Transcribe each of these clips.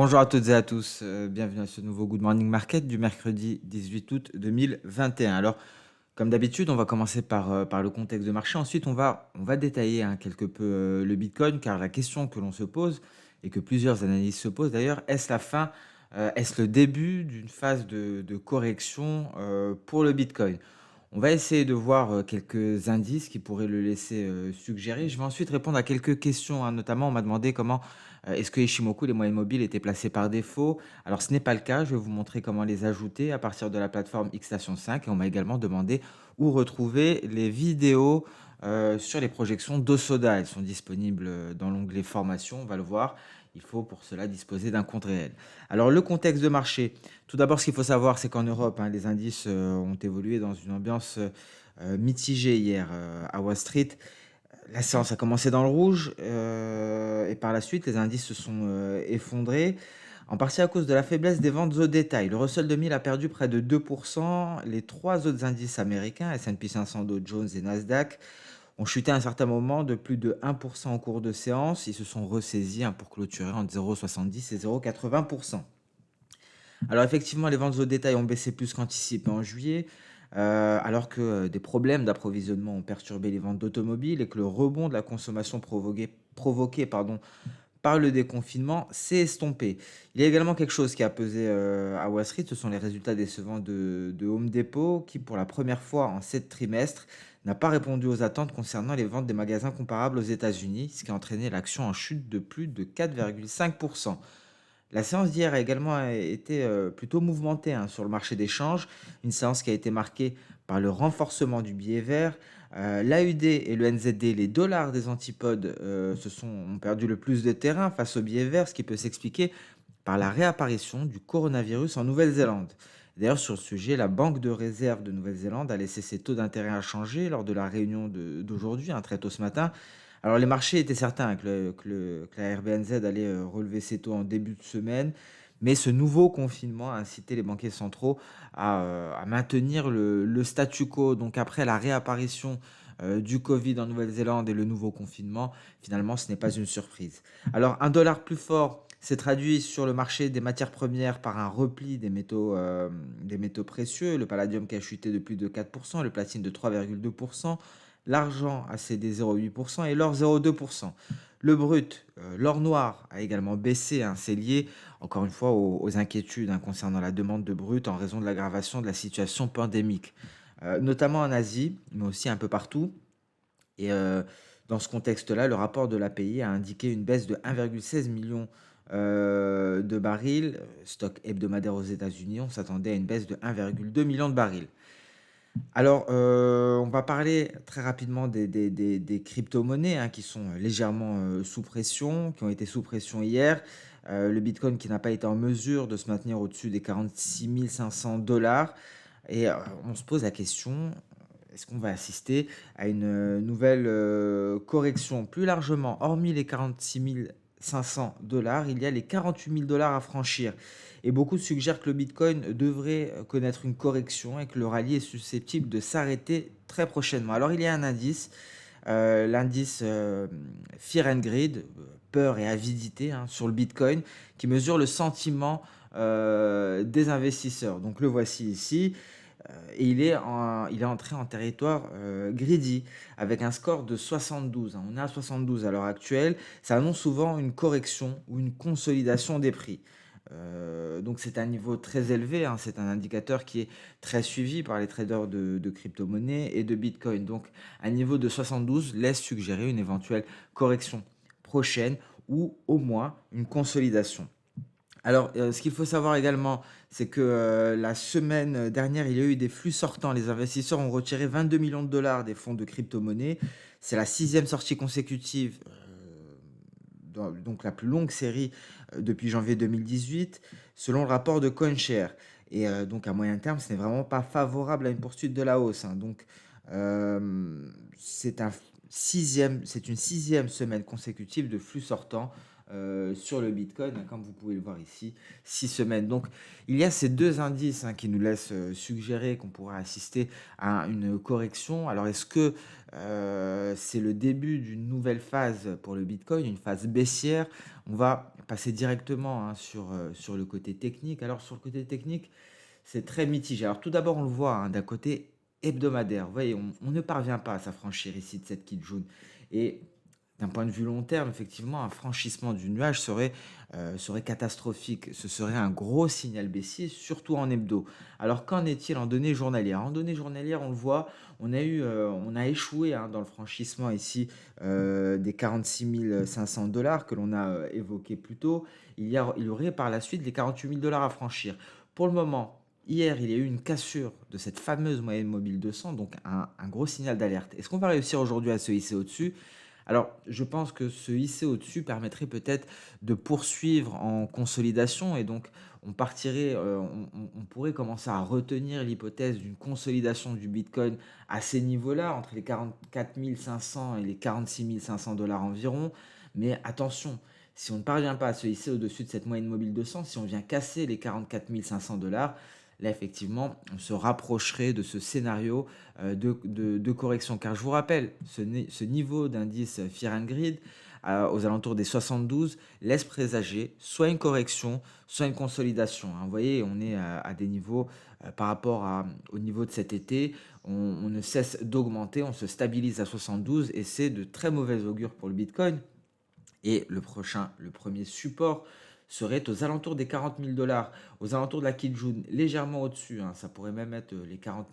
Bonjour à toutes et à tous, bienvenue à ce nouveau Good Morning Market du mercredi 18 août 2021. Alors, comme d'habitude, on va commencer par le contexte de marché. Ensuite, on va détailler quelque peu le Bitcoin, car la question que l'on se pose et que plusieurs analystes se posent d'ailleurs, est-ce la fin, est-ce le début d'une phase de correction pour le Bitcoin? On va essayer de voir quelques indices qui pourraient le laisser suggérer. Je vais ensuite répondre à quelques questions, hein. Notamment, on m'a demandé comment est-ce que Ishimoku, les moyennes mobiles, étaient placés par défaut. Alors, ce n'est pas le cas. Je vais vous montrer comment les ajouter à partir de la plateforme Xstation 5. Et on m'a également demandé où retrouver les vidéos sur les projections d'Osoda. Elles sont disponibles dans l'onglet formation. On va le voir. Il faut pour cela disposer d'un compte réel. Alors, le contexte de marché. Tout d'abord, ce qu'il faut savoir, c'est qu'en Europe, hein, les indices ont évolué dans une ambiance mitigée hier à Wall Street. La séance a commencé dans le rouge et par la suite, les indices se sont effondrés, en partie à cause de la faiblesse des ventes au détail. Le Russell 2000 a perdu près de 2%. Les trois autres indices américains, S&P 500, Dow Jones et Nasdaq, ont chuté à un certain moment de plus de 1% en cours de séance. Ils se sont ressaisis, hein, pour clôturer entre 0,70 et 0,80%. Alors effectivement, les ventes au détail ont baissé plus qu'anticipé en juillet, alors que des problèmes d'approvisionnement ont perturbé les ventes d'automobiles et que le rebond de la consommation provoqué par le déconfinement s'est estompé. Il y a également quelque chose qui a pesé à Wall Street, ce sont les résultats décevants de Home Depot qui, pour la première fois en 7 trimestres, n'a pas répondu aux attentes concernant les ventes des magasins comparables aux États-Unis, ce qui a entraîné l'action en chute de plus de 4,5%. La séance d'hier a également été plutôt mouvementée, hein, sur le marché des changes. Une séance qui a été marquée par le renforcement du billet vert. L'AUD et le NZD, les dollars des antipodes, ont perdu le plus de terrain face au billet vert, ce qui peut s'expliquer par la réapparition du coronavirus en Nouvelle-Zélande. D'ailleurs, sur le sujet, la Banque de réserve de Nouvelle-Zélande a laissé ses taux d'intérêt inchangés lors de la réunion d'aujourd'hui, hein, très tôt ce matin. Alors, les marchés étaient certains que la RBNZ allait relever ses taux en début de semaine, mais ce nouveau confinement a incité les banquiers centraux à maintenir le statu quo. Donc, après la réapparition du Covid en Nouvelle-Zélande et le nouveau confinement, finalement, ce n'est pas une surprise. Alors, un dollar plus fort s'est traduit sur le marché des matières premières par un repli des métaux précieux. Le palladium qui a chuté de plus de 4%, le platine de 3,2%, l'argent a cédé 0,8% et l'or 0,2%. Le brut, l'or noir a également baissé, hein, c'est lié encore une fois aux inquiétudes, hein, concernant la demande de brut en raison de l'aggravation de la situation pandémique, notamment en Asie, mais aussi un peu partout. Et dans ce contexte-là, le rapport de l'API a indiqué une baisse de 1,16 million de barils. Stock hebdomadaire aux États-Unis, on s'attendait à une baisse de 1,2 million de barils. Alors, on va parler très rapidement des crypto-monnaies, hein, qui sont légèrement sous pression, qui ont été sous pression hier. Le Bitcoin qui n'a pas été en mesure de se maintenir au-dessus des 46 500 $ et on se pose la question, est-ce qu'on va assister à une nouvelle correction? Plus largement, hormis les 46 500 $, il y a les 48 000 $ à franchir. Et beaucoup suggèrent que le Bitcoin devrait connaître une correction et que le rallye est susceptible de s'arrêter très prochainement. Alors il y a un indice, l'indice Fear and Greed, peur et avidité, hein, sur le Bitcoin, qui mesure le sentiment des investisseurs. Donc le voici ici. Et il est entré en territoire greedy avec un score de 72, hein. On est à 72 à l'heure actuelle. Ça annonce souvent une correction ou une consolidation des prix. Donc c'est un niveau très élevé, hein. C'est un indicateur qui est très suivi par les traders de crypto-monnaies et de Bitcoin. Donc un niveau de 72 laisse suggérer une éventuelle correction prochaine ou au moins une consolidation. Alors, ce qu'il faut savoir également, c'est que, la semaine dernière, il y a eu des flux sortants. Les investisseurs ont retiré 22 millions de dollars des fonds de crypto-monnaie. C'est la sixième sortie consécutive, donc la plus longue série, depuis janvier 2018, selon le rapport de CoinShare. Et donc à moyen terme, ce n'est vraiment pas favorable à une poursuite de la hausse, hein. Donc, c'est une sixième semaine consécutive de flux sortants sur le Bitcoin, hein, comme vous pouvez le voir ici, 6 semaines. Donc il y a ces deux indices, hein, qui nous laissent suggérer qu'on pourrait assister à une correction. Alors est-ce que c'est le début d'une nouvelle phase pour le Bitcoin, une phase baissière? On va passer directement, hein, sur le côté technique. Alors sur le côté technique, c'est très mitigé. Alors tout d'abord, on le voit, hein, d'un côté hebdomadaire. Vous voyez, on ne parvient pas à s'affranchir ici de cette jaune. Et d'un point de vue long terme, effectivement, un franchissement du nuage serait catastrophique. Ce serait un gros signal baissier, surtout en hebdo. Alors qu'en est-il en données journalières? En données journalières, on le voit, on a échoué, hein, dans le franchissement ici des 46 500 dollars que l'on a évoqué plus tôt. Il y aurait par la suite les 48 000 dollars à franchir. Pour le moment, hier, il y a eu une cassure de cette fameuse moyenne mobile 200, donc un gros signal d'alerte. Est-ce qu'on va réussir aujourd'hui à se hisser au-dessus? Alors, je pense que se hisser au-dessus permettrait peut-être de poursuivre en consolidation et donc on partirait, on pourrait commencer à retenir l'hypothèse d'une consolidation du Bitcoin à ces niveaux-là, entre les 44 500 et les 46 500 dollars environ. Mais attention, si on ne parvient pas à se hisser au-dessus de cette moyenne mobile 200, si on vient casser les 44 500 dollars, là effectivement, on se rapprocherait de ce scénario de correction. Car je vous rappelle, ce niveau d'indice Fear and Greed aux alentours des 72 laisse présager soit une correction, soit une consolidation, hein. Vous voyez, on est à des niveaux par rapport au niveau de cet été, on ne cesse d'augmenter, on se stabilise à 72 et c'est de très mauvais augure pour le Bitcoin. Et le premier support serait aux alentours des 40 000 dollars, aux alentours de la Kijun, légèrement au-dessus, hein. Ça pourrait même être les 40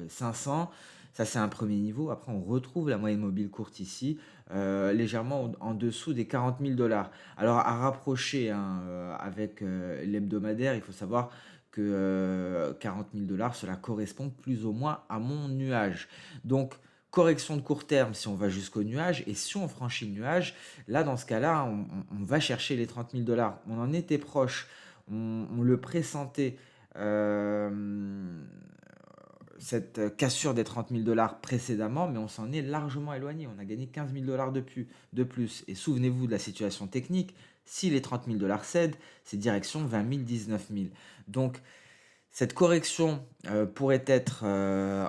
500. Ça, c'est un premier niveau. Après, on retrouve la moyenne mobile courte ici, légèrement en dessous des 40 000 dollars. Alors, à rapprocher, hein, avec l'hebdomadaire, il faut savoir que 40 000 dollars, cela correspond plus ou moins à mon nuage. Donc, correction de court terme si on va jusqu'au nuage. Et si on franchit le nuage, là, dans ce cas-là, on va chercher les 30 000 dollars. On en était proche, on le pressentait, cette cassure des 30 000 dollars précédemment, mais on s'en est largement éloigné. On a gagné 15 000 dollars de plus. Et souvenez-vous de la situation technique. Si les 30 000 dollars cèdent, c'est direction 20 000, 19 000. Donc, cette correction pourrait être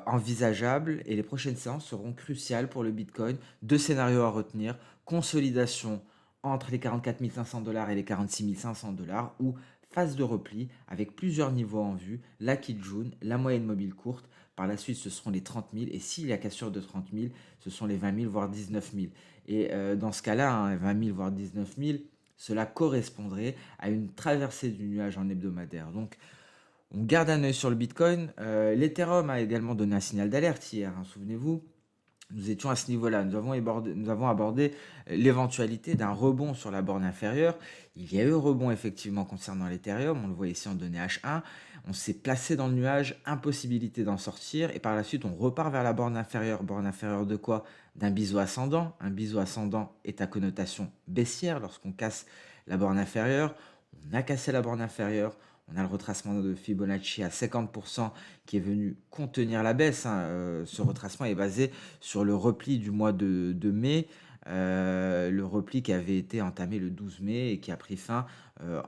envisageable et les prochaines séances seront cruciales pour le Bitcoin. Deux scénarios à retenir: consolidation entre les 44 500 dollars et les 46 500 dollars ou phase de repli avec plusieurs niveaux en vue, la Kijun, la moyenne mobile courte. Par la suite, ce seront les 30 000 et s'il y a cassure de 30 000, ce sont les 20 000 voire 19 000. Et dans ce cas-là, hein, 20 000 voire 19 000, cela correspondrait à une traversée du nuage en hebdomadaire. Donc, on garde un œil sur le Bitcoin. L'Ethereum a également donné un signal d'alerte hier, hein, souvenez-vous. Nous étions à ce niveau-là. Nous avons abordé l'éventualité d'un rebond sur la borne inférieure. Il y a eu rebond effectivement concernant l'Ethereum. On le voit ici en données H1. On s'est placé dans le nuage, impossibilité d'en sortir. Et par la suite, on repart vers la borne inférieure. Borne inférieure de quoi? D'un biseau ascendant. Un biseau ascendant est à connotation baissière lorsqu'on casse la borne inférieure. On a cassé la borne inférieure. On a le retracement de Fibonacci à 50% qui est venu contenir la baisse, hein. Ce retracement est basé sur le repli du mois de mai, le repli qui avait été entamé le 12 mai et qui a pris fin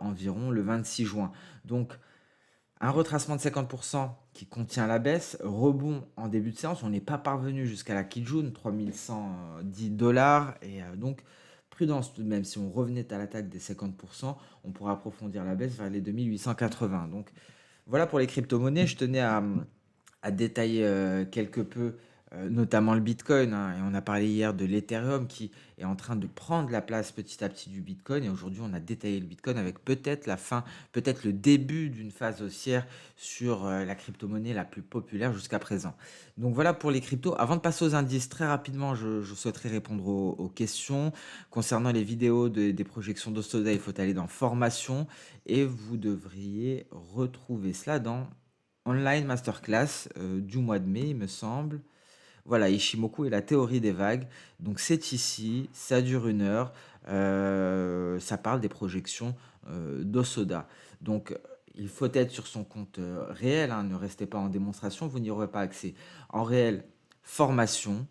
environ le 26 juin. Donc, un retracement de 50% qui contient la baisse, rebond en début de séance. On n'est pas parvenu jusqu'à la Kijun, 3110 dollars. Et donc, prudence tout de même. Si on revenait à l'attaque des 50%, on pourrait approfondir la baisse vers les 2880. Donc, voilà pour les crypto-monnaies. Je tenais à détailler quelque peu, notamment le Bitcoin, hein. Et on a parlé hier de l'Ethereum qui est en train de prendre la place petit à petit du Bitcoin. Et aujourd'hui, on a détaillé le Bitcoin avec peut-être la fin, peut-être le début d'une phase haussière sur la crypto-monnaie la plus populaire jusqu'à présent. Donc voilà pour les cryptos. Avant de passer aux indices, très rapidement, je souhaiterais répondre aux questions. Concernant les vidéos des projections d'Ostoda, il faut aller dans formation et vous devriez retrouver cela dans Online Masterclass du mois de mai, il me semble. Voilà, Ishimoku et la théorie des vagues. Donc c'est ici, ça dure 1 heure. Ça parle des projections d'Osoda. Donc il faut être sur son compte réel, hein, ne restez pas en démonstration, vous n'y aurez pas accès. En réel, formation,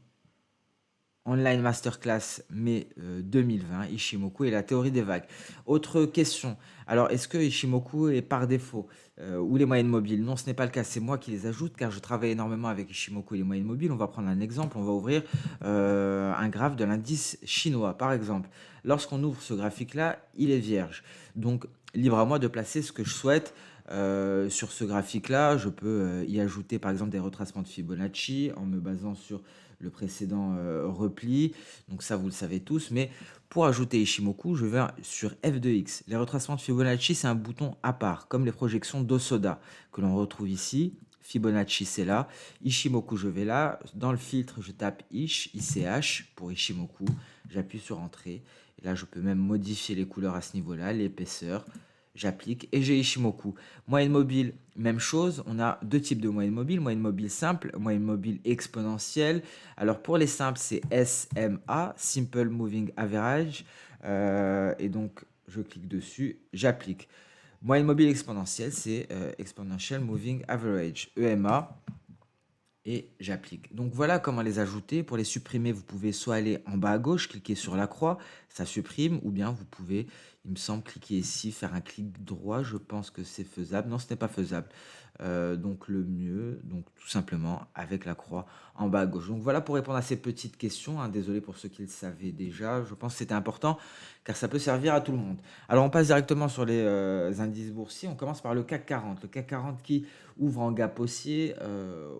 Online Masterclass mai 2020, Ishimoku et la théorie des vagues. Autre question, alors est-ce que Ishimoku est par défaut ou les moyennes mobiles? Non, ce n'est pas le cas, c'est moi qui les ajoute car je travaille énormément avec Ishimoku et les moyennes mobiles. On va prendre un exemple, on va ouvrir un graphe de l'indice chinois par exemple. Lorsqu'on ouvre ce graphique-là, il est vierge. Donc libre à moi de placer ce que je souhaite. Sur ce graphique-là, je peux y ajouter par exemple des retracements de Fibonacci en me basant sur le précédent repli. Donc ça, vous le savez tous. Mais pour ajouter Ishimoku, je vais sur F2X. Les retracements de Fibonacci, c'est un bouton à part, comme les projections d'Osoda que l'on retrouve ici. Fibonacci, c'est là. Ishimoku, je vais là. Dans le filtre, je tape ICH pour Ishimoku. J'appuie sur Entrée. Et là, je peux même modifier les couleurs à ce niveau-là, l'épaisseur. J'applique et j'ai Ishimoku. Moyenne mobile, même chose. On a deux types de moyenne mobile simple, moyenne mobile exponentielle. Alors pour les simples, c'est SMA, Simple Moving Average. Et donc, je clique dessus, j'applique. Moyenne mobile exponentielle, c'est Exponential Moving Average, EMA. Et j'applique. Donc voilà comment les ajouter. Pour les supprimer, vous pouvez soit aller en bas à gauche, cliquer sur la croix, ça supprime, ou bien vous pouvez, il me semble, cliquer ici, faire un clic droit. Je pense que c'est faisable. Non, ce n'est pas faisable. Donc le mieux, donc tout simplement avec la croix en bas à gauche. Donc voilà pour répondre à ces petites questions, hein. Désolé pour ceux qui le savaient déjà. Je pense que c'était important car ça peut servir à tout le monde. Alors on passe directement sur les indices boursiers. On commence par le CAC 40. Le CAC 40 qui ouvre en gap haussier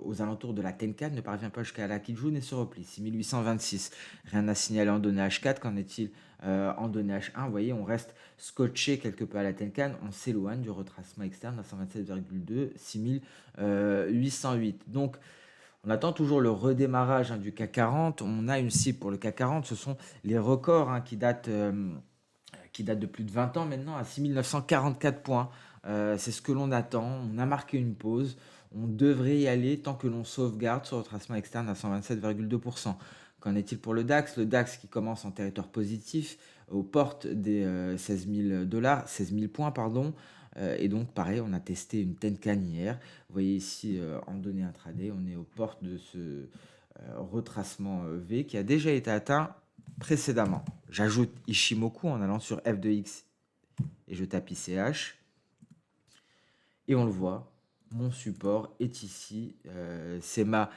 aux alentours de la Tenkan, ne parvient pas jusqu'à la Kijun et se replie. 6826. Rien à signaler en données H4. Qu'en est-il en données H1? Vous voyez, on reste scotché quelque peu à la Tenkan. On s'éloigne du retracement externe à 127,2, 6808. Donc, on attend toujours le redémarrage du CAC 40. On a une cible pour le CAC 40. Ce sont les records qui datent de plus de 20 ans maintenant, à 6944 points. C'est ce que l'on attend. On a marqué une pause. On devrait y aller tant que l'on sauvegarde ce retracement externe à 127,2%. Qu'en est-il pour le DAX? Le DAX qui commence en territoire positif, aux portes des 16 000 dollars, 16 000 points, pardon. Et donc, pareil, on a testé une Tenkan hier. Vous voyez ici, en données intraday, on est aux portes de ce retracement V qui a déjà été atteint précédemment. J'ajoute Ishimoku en allant sur F2X et je tape ICH. Et on le voit, mon support est ici. C'est ma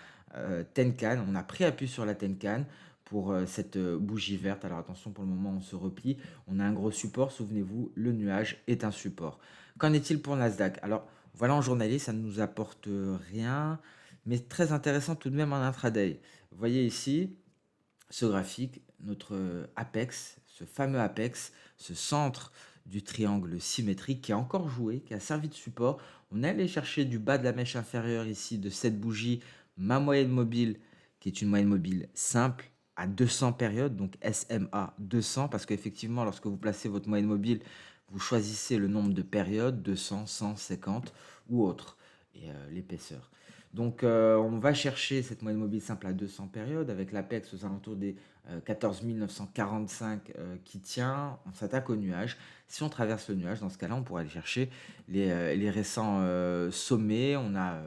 Tenkan. On a pris appui sur la Tenkan pour cette bougie verte. Alors attention, pour le moment, on se replie. On a un gros support. Souvenez-vous, le nuage est un support. Qu'en est-il pour Nasdaq? Alors voilà, en journalier, ça ne nous apporte rien, mais très intéressant tout de même en intraday. Vous voyez ici, ce graphique, notre apex, ce fameux apex, ce centre du triangle symétrique qui a encore joué, qui a servi de support. On est allé chercher du bas de la mèche inférieure ici de cette bougie ma moyenne mobile, qui est une moyenne mobile simple à 200 périodes, donc SMA 200, parce qu'effectivement, lorsque vous placez votre moyenne mobile, vous choisissez le nombre de périodes, 200, 150 ou autre, et l'épaisseur. Donc on va chercher cette moyenne mobile simple à 200 périodes avec l'APEX aux alentours des 14 945 qui tient. On s'attaque au nuage. Si on traverse le nuage, dans ce cas-là, on pourra aller chercher les récents sommets. On a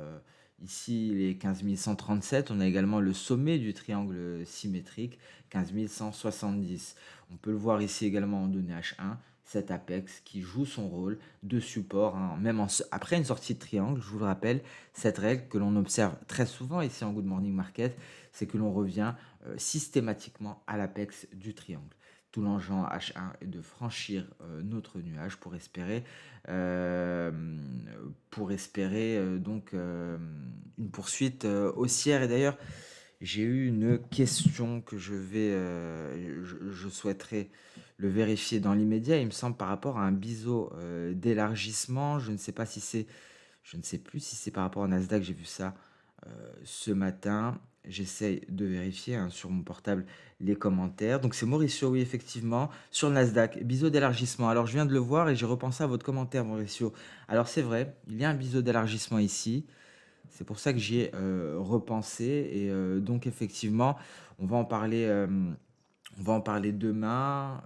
ici les 15 137. On a également le sommet du triangle symétrique, 15 170. On peut le voir ici également en données H1. Cet apex qui joue son rôle de support, hein, même après une sortie de triangle, je vous le rappelle, cette règle que l'on observe très souvent ici en Good Morning Market, c'est que l'on revient systématiquement à l'apex du triangle. Tout l'enjeu en H1 est de franchir notre nuage pour espérer donc une poursuite haussière. Et d'ailleurs, j'ai eu une question que je souhaiterais le vérifier dans l'immédiat. Il me semble par rapport à un biseau d'élargissement. Je ne sais plus si c'est par rapport au Nasdaq. J'ai vu ça ce matin. J'essaye de vérifier hein, sur mon portable les commentaires. Donc c'est Mauricio, oui, effectivement, sur le Nasdaq. Biseau d'élargissement. Alors je viens de le voir et j'ai repensé à votre commentaire, Mauricio. Alors c'est vrai, il y a un biseau d'élargissement ici. C'est pour ça que j'y ai repensé. Et donc effectivement, on va en parler On va en parler demain.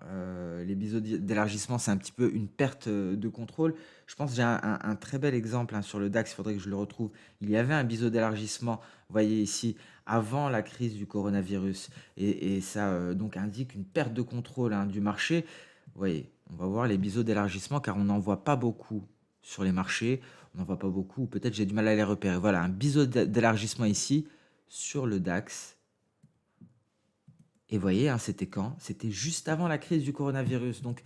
Les biseaux d'élargissement, c'est un petit peu une perte de contrôle. Je pense que j'ai un très bel exemple hein, sur le DAX, il faudrait que je le retrouve. Il y avait un biseau d'élargissement, vous voyez ici, avant la crise du coronavirus. Et ça donc indique une perte de contrôle hein, du marché. Vous voyez, on va voir les biseaux d'élargissement car on n'en voit pas beaucoup sur les marchés. On n'en voit pas beaucoup, ou peut-être j'ai du mal à les repérer. Voilà, un biseau d'élargissement ici sur le DAX. Et vous voyez, hein, c'était quand? C'était juste avant la crise du coronavirus. Donc,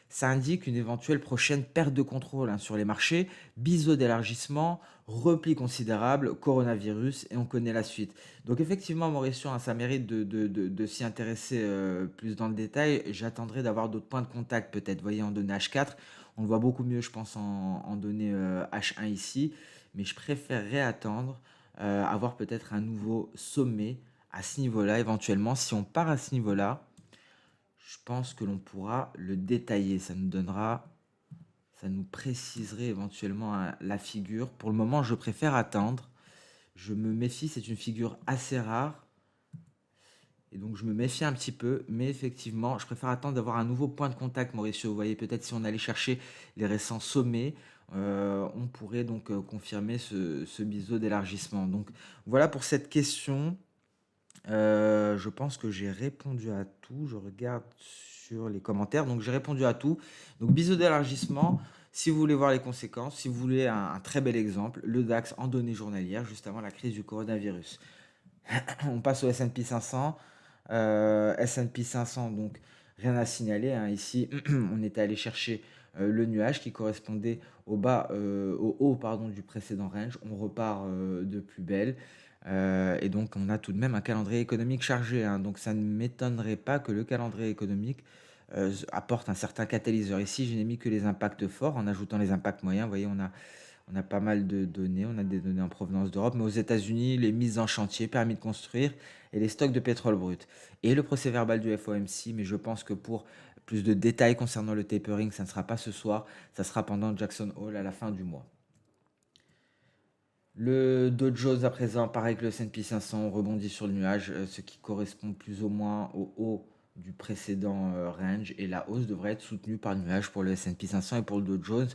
ça indique une éventuelle prochaine perte de contrôle hein, sur les marchés, biseau d'élargissement, repli considérable, coronavirus, et on connaît la suite. Donc, effectivement, Mauricio, hein, ça mérite de s'y intéresser plus dans le détail. J'attendrai d'avoir d'autres points de contact, peut-être. Vous voyez, en données H4, on le voit beaucoup mieux, je pense, en données H1 ici. Mais je préférerais attendre, avoir peut-être un nouveau sommet à ce niveau-là, éventuellement. Si on part à ce niveau-là, je pense que l'on pourra le détailler. Ça nous donnera, ça nous préciserait éventuellement hein, la figure. Pour le moment, je préfère attendre. Je me méfie, c'est une figure assez rare. Et donc, je me méfie un petit peu. Mais effectivement, je préfère attendre d'avoir un nouveau point de contact, Mauricio. Vous voyez, peut-être si on allait chercher les récents sommets, on pourrait donc confirmer ce biseau d'élargissement. Donc, voilà pour cette question. Je pense que j'ai répondu à tout. Je regarde sur les commentaires. Donc, j'ai répondu à tout. Donc, biseau d'élargissement. Si vous voulez voir les conséquences, si vous voulez un très bel exemple, le DAX en données journalières, juste avant la crise du coronavirus. On passe au S&P 500. S&P 500, donc rien à signaler. Hein. Ici, on était allé chercher le nuage qui correspondait au haut pardon, du précédent range. On repart de plus belle. Et donc, on a tout de même un calendrier économique chargé. Hein. Donc, ça ne m'étonnerait pas que le calendrier économique apporte un certain catalyseur. Ici, je n'ai mis que les impacts forts en ajoutant les impacts moyens. Vous voyez, on a pas mal de données. On a des données en provenance d'Europe. Mais aux États-Unis, les mises en chantier, permis de construire et les stocks de pétrole brut. Et le procès verbal du FOMC. Mais je pense que pour plus de détails concernant le tapering, ça ne sera pas ce soir. Ça sera pendant Jackson Hole à la fin du mois. Le Dow Jones à présent, pareil que le S&P 500, on rebondit sur le nuage, ce qui correspond plus ou moins au haut du précédent range. Et la hausse devrait être soutenue par le nuage pour le S&P 500 et pour le Dow Jones.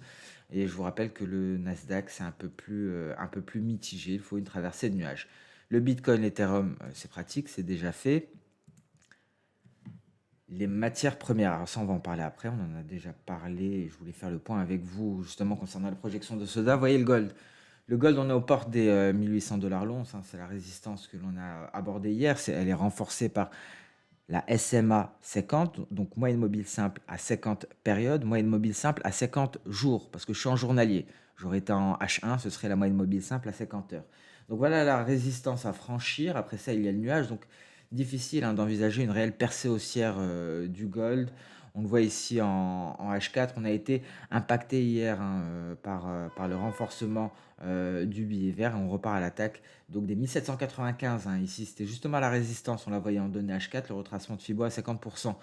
Et je vous rappelle que le Nasdaq, c'est un peu plus mitigé. Il faut une traversée de nuages. Le Bitcoin, l'Ethereum, c'est pratique, c'est déjà fait. Les matières premières, alors ça on va en parler après, on en a déjà parlé et je voulais faire le point avec vous justement concernant la projection de Soda. Vous voyez le gold. Le gold, on est aux portes des 1800 $ l'once, hein, c'est la résistance que l'on a abordée hier, elle est renforcée par la SMA 50, donc moyenne mobile simple à 50 périodes, moyenne mobile simple à 50 jours, parce que je suis en journalier. J'aurais été en H1, ce serait la moyenne mobile simple à 50 heures. Donc voilà la résistance à franchir. Après ça, il y a le nuage. Donc difficile hein, d'envisager une réelle percée haussière du gold. On le voit ici en H4. On a été impacté hier hein, par le renforcement du billet vert. Et on repart à l'attaque donc des 1795. Hein. Ici, c'était justement la résistance. On la voyait en données H4, le retracement de Fibo à 50%.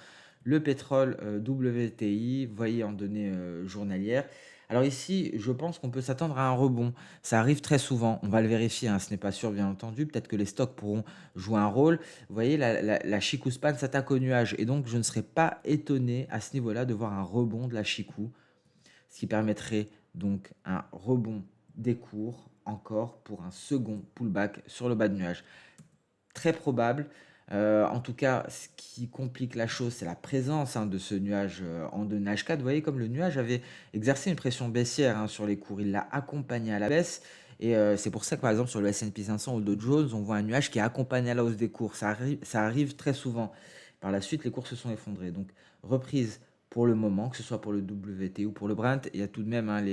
Le pétrole WTI, vous voyez en données journalières. Alors ici, je pense qu'on peut s'attendre à un rebond. Ça arrive très souvent, on va le vérifier, hein, ce n'est pas sûr bien entendu. Peut-être que les stocks pourront jouer un rôle. Vous voyez, la Chikou Span s'attaque au nuage. Et donc, je ne serais pas étonné à ce niveau-là de voir un rebond de la Chikou, ce qui permettrait donc un rebond des cours encore pour un second pullback sur le bas de nuage. Très probable. En tout cas, ce qui complique la chose, c'est la présence hein, de ce nuage en deux nage 4. Vous voyez comme le nuage avait exercé une pression baissière hein, sur les cours. Il l'a accompagné à la baisse. Et c'est pour ça que par exemple sur le S&P 500 ou le Dow Jones, on voit un nuage qui accompagne à la hausse des cours. Ça arrive très souvent. Par la suite, les cours se sont effondrés. Donc reprise pour le moment, que ce soit pour le WT ou pour le Brent, il y a tout de même hein,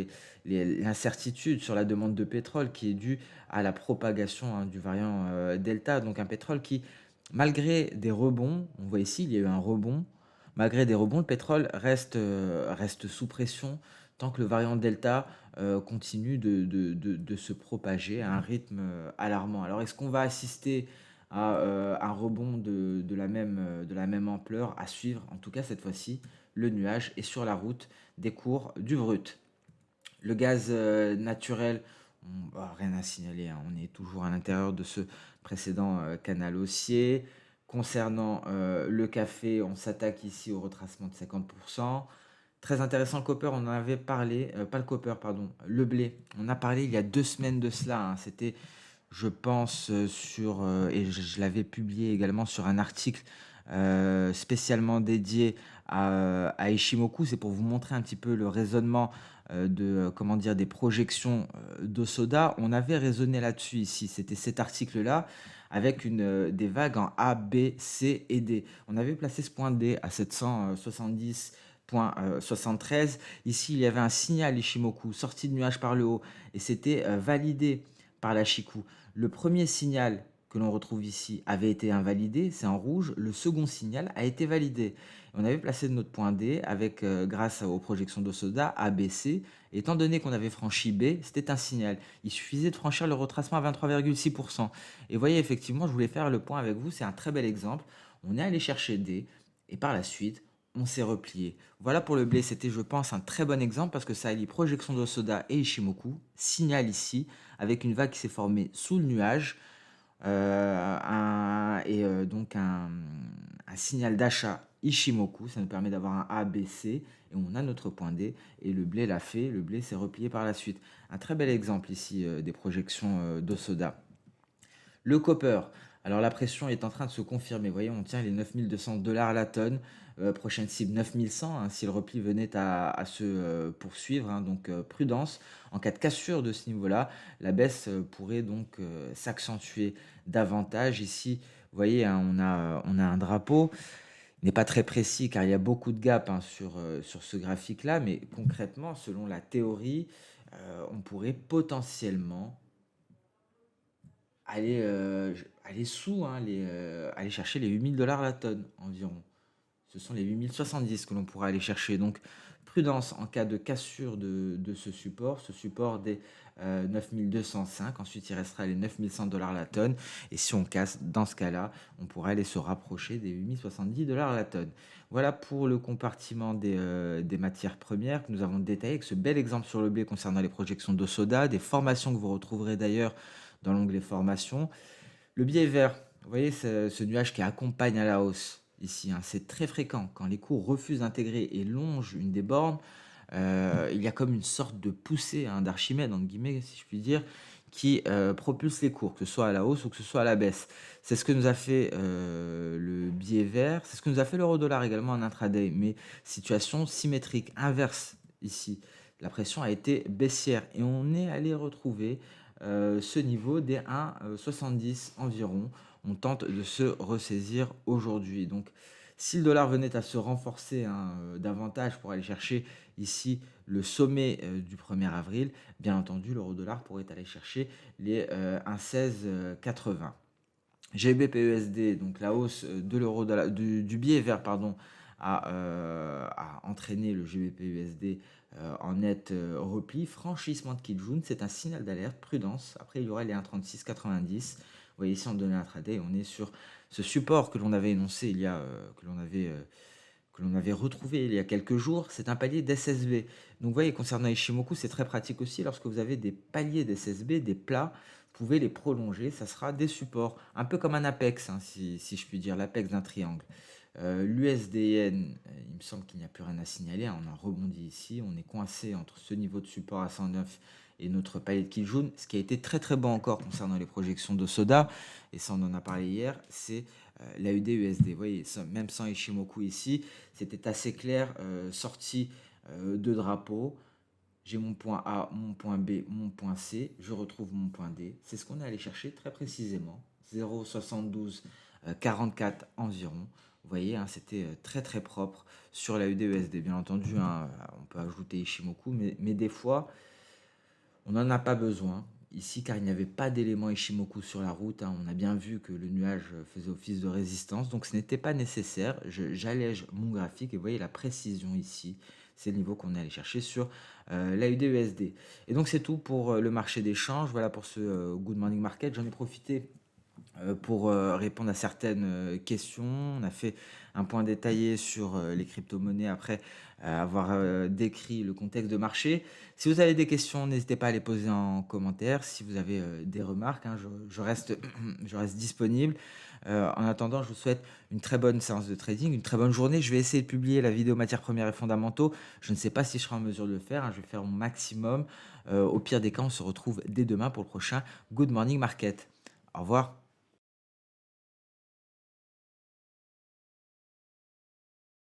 l'incertitude sur la demande de pétrole qui est due à la propagation hein, du variant Delta. Donc un pétrole qui, malgré des rebonds, on voit ici, il y a eu un rebond, malgré des rebonds, le pétrole reste sous pression tant que le variant Delta continue de se propager à un rythme alarmant. Alors est-ce qu'on va assister à un rebond de la même ampleur à suivre? En tout cas, cette fois-ci, le nuage est sur la route des cours du brut. Le gaz naturel, rien à signaler, hein, on est toujours à l'intérieur de ce précédent canal haussier. Concernant le café, on s'attaque ici au retracement de 50%. Très intéressant le copper, on en avait parlé, pas le copper, pardon, le blé. On a parlé il y a 2 semaines de cela, hein. C'était, je pense, et je l'avais publié également sur un article spécialement dédié à Ishimoku. C'est pour vous montrer un petit peu le raisonnement comment dire, des projections d'Osoda. On avait raisonné là-dessus ici. C'était cet article-là avec des vagues en A, B, C et D. On avait placé ce point D à 770,73. Ici, il y avait un signal Ishimoku sorti de nuage par le haut et c'était validé par la Chikou. Le premier signal que l'on retrouve ici avait été invalidé, c'est en rouge. Le second signal a été validé. On avait placé notre point D avec, grâce aux projections d'Osoda, A, B, C. Étant donné qu'on avait franchi B, c'était un signal. Il suffisait de franchir le retracement à 23,6%. Et vous voyez, effectivement, je voulais faire le point avec vous. C'est un très bel exemple. On est allé chercher D et par la suite, on s'est replié. Voilà pour le blé, c'était, je pense, un très bon exemple parce que ça allie projection d'Osoda et Ishimoku. Signal ici, avec une vague qui s'est formée sous le nuage. Donc un signal d'achat Ishimoku, ça nous permet d'avoir un A, B, C, et on a notre point D, et le blé l'a fait, le blé s'est replié par la suite. Un très bel exemple ici des projections d'Osoda. Le copper, alors la pression est en train de se confirmer. Vous voyez, on tient les 9200 $ la tonne. Prochaine cible 9100, hein, si le repli venait à se poursuivre. Hein, donc prudence. En cas de cassure de ce niveau-là, la baisse pourrait donc s'accentuer davantage. Ici, vous voyez, hein, on a un drapeau. Il n'est pas très précis car il y a beaucoup de gaps, hein, sur ce graphique-là. Mais concrètement, selon la théorie, on pourrait potentiellement aller sous, hein, aller chercher les 8000 $ la tonne environ. Ce sont les 8070 que l'on pourra aller chercher. Donc, prudence en cas de cassure de ce support des 9205. Ensuite, il restera les 9100 $ la tonne. Et si on casse, dans ce cas-là, on pourra aller se rapprocher des 8070 $ la tonne. Voilà pour le compartiment des matières premières que nous avons détaillé avec ce bel exemple sur le blé concernant les projections d'Osoda, des formations que vous retrouverez d'ailleurs dans l'onglet formation. Le biais vert, vous voyez ce nuage qui accompagne à la hausse ici, hein, c'est très fréquent. Quand les cours refusent d'intégrer et longent une des bornes, il y a comme une sorte de poussée, hein, d'Archimède, entre guillemets, si je puis dire, qui propulse les cours, que ce soit à la hausse ou que ce soit à la baisse. C'est ce que nous a fait le biais vert, c'est ce que nous a fait l'euro-dollar également en intraday, mais situation symétrique, inverse ici. La pression a été baissière et on est allé retrouver ce niveau des 1,70 environ. On tente de se ressaisir aujourd'hui. Donc, si le dollar venait à se renforcer, hein, davantage pour aller chercher ici le sommet du 1er avril, bien entendu, l'euro-dollar pourrait aller chercher les 1,1680. GBP-USD, donc la hausse de l'euro-dollar, du biais vert, pardon, a entraîné le GBP-USD en net repli. Franchissement de Kijun, c'est un signal d'alerte, prudence. Après, il y aura les 1,3690. Vous voyez ici en données intraday, on est sur ce support que l'on avait énoncé que l'on avait retrouvé il y a quelques jours. C'est un palier d'SSB. Donc vous voyez, concernant Ishimoku, c'est très pratique aussi. Lorsque vous avez des paliers d'SSB, des plats, vous pouvez les prolonger. Ça sera des supports, un peu comme un apex, hein, si je puis dire, l'apex d'un triangle. L'USDN, il me semble qu'il n'y a plus rien à signaler, hein, on en rebondit ici, on est coincé entre ce niveau de support à 109 et notre palier de Kijun. Ce qui a été très très bon encore concernant les projections de Soda, et ça on en a parlé hier, c'est l'AUD-USD. Vous voyez, même sans Ishimoku ici, c'était assez clair, sorti de drapeau. J'ai mon point A, mon point B, mon point C, je retrouve mon point D. C'est ce qu'on est allé chercher très précisément, 0,72 44 environ. Vous voyez, hein, c'était très très propre sur la UD-USD. Bien entendu, hein, on peut ajouter Ishimoku, mais des fois, on n'en a pas besoin ici car il n'y avait pas d'élément Ishimoku sur la route. Hein. On a bien vu que le nuage faisait office de résistance, donc ce n'était pas nécessaire. J'allège mon graphique et vous voyez la précision ici. C'est le niveau qu'on est allé chercher sur l'AUD-USD. Et donc c'est tout pour le marché des changes. Voilà pour ce Good Morning Market. J'en ai profité pour répondre à certaines questions. On a fait un point détaillé sur les crypto-monnaies après avoir décrit le contexte de marché. Si vous avez des questions, n'hésitez pas à les poser en commentaire. Si vous avez des remarques, hein, je reste, je reste disponible. En attendant, je vous souhaite une très bonne séance de trading, une très bonne journée. Je vais essayer de publier la vidéo matières premières et fondamentaux. Je ne sais pas si je serai en mesure de le faire, hein. Je vais faire mon maximum. Au pire des cas, on se retrouve dès demain pour le prochain Good Morning Market. Au revoir.